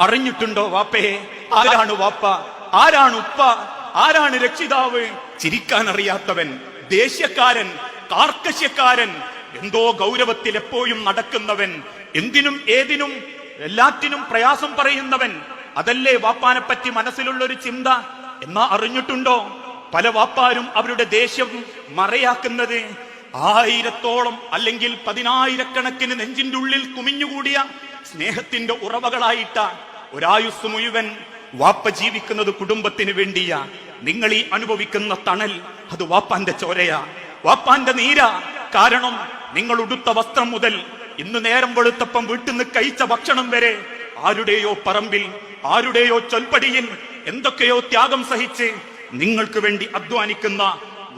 അറിഞ്ഞിട്ടുണ്ടോ വാപ്പയെ? ആരാണ് വാപ്പ, ആരാണ് ഉപ്പ, ആരാണ് രക്ഷിതാവ്? ചിരിക്കാൻ അറിയാത്തവൻ, ദേഷ്യക്കാരൻ, കാർക്കശ്യക്കാരൻ, എന്തോ ഗൗരവത്തിൽ എപ്പോഴും നടക്കുന്നവൻ, എന്തിനും ഏതിനും എല്ലാറ്റിനും പ്രയാസം പറയുന്നവൻ, അതല്ലേ വാപ്പാനെ പറ്റി മനസ്സിലുള്ളൊരു ചിന്ത? എന്നാ അറിഞ്ഞിട്ടുണ്ടോ പല വാപ്പാരും അവരുടെ ദേഷ്യം മറയാക്കുന്നത് 1000-ഓളം അല്ലെങ്കിൽ 10,000-കണക്കിന് നെഞ്ചിന്റെ ഉള്ളിൽ കുമിഞ്ഞുകൂടിയ സ്നേഹത്തിന്റെ ഉറവകളായിട്ട ഒരായുസ് മുഴുവൻ വാപ്പ ജീവിക്കുന്നത് കുടുംബത്തിന് വേണ്ടിയാ. നിങ്ങൾ ഈ അനുഭവിക്കുന്ന തണൽ അത് വാപ്പാന്റെ ചോരയാ, വാപ്പാന്റെ നീരാ. കാരണം നിങ്ങൾ ഉടുത്ത വസ്ത്രം മുതൽ ഇന്ന് നേരം വെളുത്തപ്പം വീട്ടിൽ നിന്ന് കഴിച്ച ഭക്ഷണം വരെ ആരുടെയോ പറമ്പിൽ, ആരുടെയോ ചൊൽപ്പടിയിൽ എന്തൊക്കെയോ ത്യാഗം സഹിച്ച് നിങ്ങൾക്ക് വേണ്ടി അധ്വാനിക്കുന്ന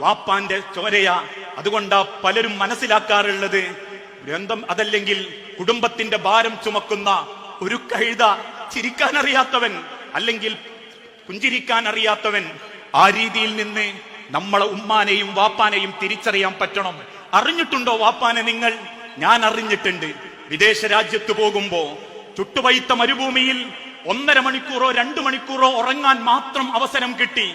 വാപ്പാന്റെ ചോരയാ. അതുകൊണ്ടാ പലരും മനസ്സിലാക്കാറുള്ളത് ഗ്രന്ഥം അതല്ലെങ്കിൽ കുടുംബത്തിന്റെ ഭാരം ചുമക്കുന്ന ഒരു കഴുത, ചിരിക്കാൻ അറിയാത്തവൻ അല്ലെങ്കിൽ പുഞ്ചിരിക്കാൻ അറിയാത്തവൻ. ആ രീതിയിൽ നിന്ന് നമ്മളെ ഉമ്മാനെയും വാപ്പാനെയും തിരിച്ചറിയാൻ പറ്റണം. അറിഞ്ഞിട്ടുണ്ടോ വാപ്പാനെ നിങ്ങൾ? ഞാൻ അറിഞ്ഞിട്ടുണ്ട്. വിദേശ രാജ്യത്ത് പോകുമ്പോ ചുട്ടുപഴുത്ത മരുഭൂമിയിൽ 1.5 മണിക്കൂറോ 2 മണിക്കൂറോ ഉറങ്ങാൻ മാത്രം അവസരം കിട്ടി.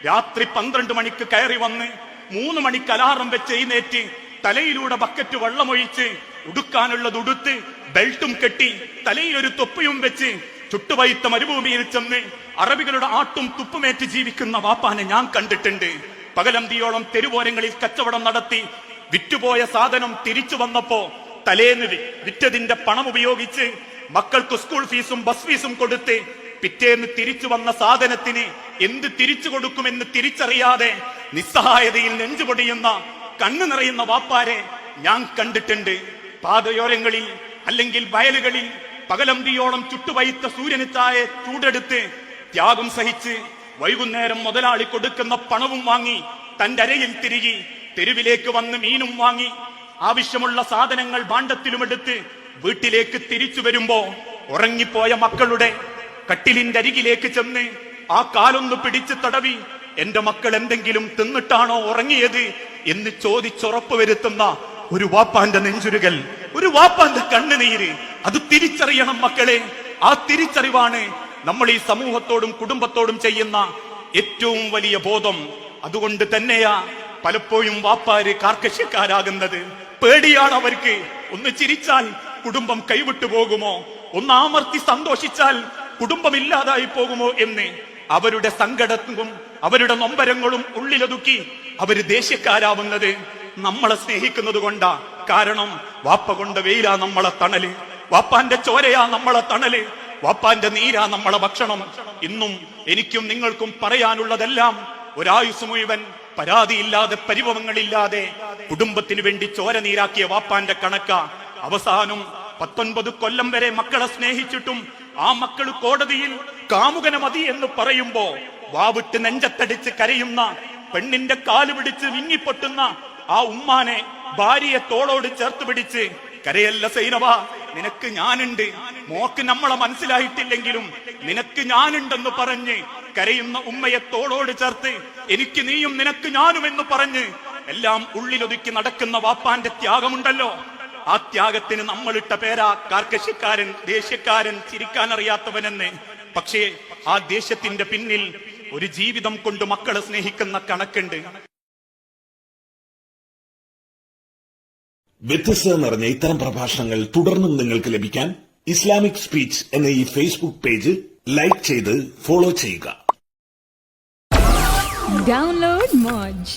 രാത്രി 12 മണിക്ക് കയറി വന്ന് 3 മണിക്ക് അലാറം വെച്ച് എഴുന്നേറ്റ് തലയിലൂടെ ബക്കറ്റ് വെള്ളമൊഴിച്ച് ഉടുക്കാനുള്ളത് ഉടുത്ത് ബെൽറ്റും കെട്ടി തലയിലൊരു തൊപ്പിയും വെച്ച് ചുട്ടുപഴുത്ത മരുഭൂമിയിൽ ചെന്ന് അറബികളുടെ ആട്ടും തുപ്പുമേറ്റ് ജീവിക്കുന്ന വാപ്പാനെ ഞാൻ കണ്ടിട്ടുണ്ട്. പകലന്തിയോളം തെരുവോരങ്ങളിൽ കച്ചവടം നടത്തി വിറ്റുപോയ സാധനം തിരിച്ചു വന്നപ്പോ തലേന്ന് വിറ്റതിന്റെ പണം ഉപയോഗിച്ച് മക്കൾക്ക് സ്കൂൾ ഫീസും ബസ് ഫീസും കൊടുത്ത് പിറ്റേന്ന് തിരിച്ചു വന്ന സാധനത്തിന് എന്ത് തിരിച്ചു കൊടുക്കുമെന്ന് തിരിച്ചറിയാതെ നിസ്സഹായതയിൽ നെഞ്ചുപൊടിയുന്ന കണ്ണു നിറയുന്ന വാപ്പാരെ ഞാൻ കണ്ടിട്ടുണ്ട്. പാതയോരങ്ങളിൽ അല്ലെങ്കിൽ വയലുകളിൽ പകലന്തിയോളം ചുട്ടുപഴുത്ത സൂര്യന് താഴെ ചൂടെടുത്ത് ത്യാഗം സഹിച്ച് വൈകുന്നേരം മുതലാളി കൊടുക്കുന്ന പണവും വാങ്ങി തന്റെ അരയിൽ തിരികെ തെരുവിലേക്ക് വന്ന് മീനും വാങ്ങി ആവശ്യമുള്ള സാധനങ്ങൾ ഭാണ്ഡത്തിലുമെടുത്ത് വീട്ടിലേക്ക് തിരിച്ചു വരുമ്പോ ഉറങ്ങിപ്പോയ മക്കളുടെ കട്ടിലിന്റെ അരികിലേക്ക് ചെന്ന് ആ കാലൊന്ന് പിടിച്ച് തടവി എന്റെ മക്കൾ എന്തെങ്കിലും തിന്നിട്ടാണോ ഉറങ്ങിയത് എന്ന് ചോദിച്ചുറപ്പ് വരുത്തുന്ന ഒരു വാപ്പാന്റെ നെഞ്ചുരുകൽ, ഒരു വാപ്പാന്റെ കണ്ണുനീര്, അത് തിരിച്ചറിയണം മക്കളെ. ആ തിരിച്ചറിവാണ് നമ്മൾ ഈ സമൂഹത്തോടും കുടുംബത്തോടും ചെയ്യുന്ന ഏറ്റവും വലിയ ബോധം. അതുകൊണ്ട് തന്നെയാ പലപ്പോഴും വാപ്പാര് കാർക്കശ്യക്കാരാകുന്നത്. പേടിയാണ് അവർക്ക്. ഒന്ന് ചിരിച്ചാൽ കുടുംബം കൈവിട്ടു പോകുമോ, ഒന്ന് ആമർത്തി സന്തോഷിച്ചാൽ കുടുംബം ഇല്ലാതായി പോകുമോ എന്ന്. അവരുടെ സങ്കടവും അവരുടെ നൊമ്പരങ്ങളും ഉള്ളിലൊതുക്കി അവര് ദേഷ്യക്കാരാവുന്നത് നമ്മളെ സ്നേഹിക്കുന്നത് കൊണ്ടാ. കാരണം വാപ്പ കൊണ്ട് വെയിലാ നമ്മളെ തണല്, വാപ്പാന്റെ ചോരയാ നമ്മളെ തണല്, വാപ്പാന്റെ നീരാ നമ്മളെ ഭക്ഷണം. ഇന്നും എനിക്കും നിങ്ങൾക്കും പറയാനുള്ളതെല്ലാം ഒരായുസ് മുഴുവൻ പരാതിയില്ലാതെ പരിഭവങ്ങളില്ലാതെ കുടുംബത്തിന് വേണ്ടി ചോര നീരാക്കിയ വാപ്പാന്റെ കണക്ക. അവസാനം 19 കൊല്ലം വരെ മക്കളെ സ്നേഹിച്ചിട്ടും ആ മക്കൾ കോടതിയിൽ കാമുകനെ മതി എന്ന് പറയുമ്പോ വാവിട്ട് നെഞ്ചത്തടിച്ച് കരയുന്ന പെണ്ണിന്റെ കാല് പിടിച്ച് വിങ്ങിപ്പൊട്ടുന്ന ആ ഉമ്മാനെ ഭാര്യയെ തോളോട് ചേർത്ത് പിടിച്ച് കരയല്ല സൈനവ, നിനക്ക് ഞാനുണ്ട്, മോക്ക് നമ്മളെ മനസ്സിലായിട്ടില്ലെങ്കിലും നിനക്ക് ഞാനുണ്ടെന്ന് പറഞ്ഞ് കരയുന്ന ഉമ്മയെ തോളോട് ചേർത്ത് എനിക്ക് നീയും നിനക്ക് ഞാനും എന്ന് പറഞ്ഞ് എല്ലാം ഉള്ളിലൊതുക്കി നടക്കുന്ന വാപ്പാന്റെ ത്യാഗമുണ്ടല്ലോ. ആ ത്യാഗത്തിന് നമ്മളിട്ട പേരാ കാർക്കശ്യക്കാരൻ, ദേഷ്യക്കാരൻ, ചിരിക്കാൻ അറിയാത്തവനെന്ന്. പക്ഷേ ആ ദേഷ്യത്തിന്റെ പിന്നിൽ ഒരു ജീവിതം കൊണ്ട് മക്കളെ സ്നേഹിക്കുന്ന കണക്കുണ്ട്. വ്യത്യസ്തത നിറഞ്ഞ ഇത്തരം പ്രഭാഷണങ്ങൾ തുടർന്നും നിങ്ങൾക്ക് ലഭിക്കാൻ ഇസ്ലാമിക് സ്പീച്ച് എന്ന ഈ ഫേസ്ബുക്ക് പേജ് ലൈക്ക് ചെയ്ത് ഫോളോ ചെയ്യുക. Download Moj.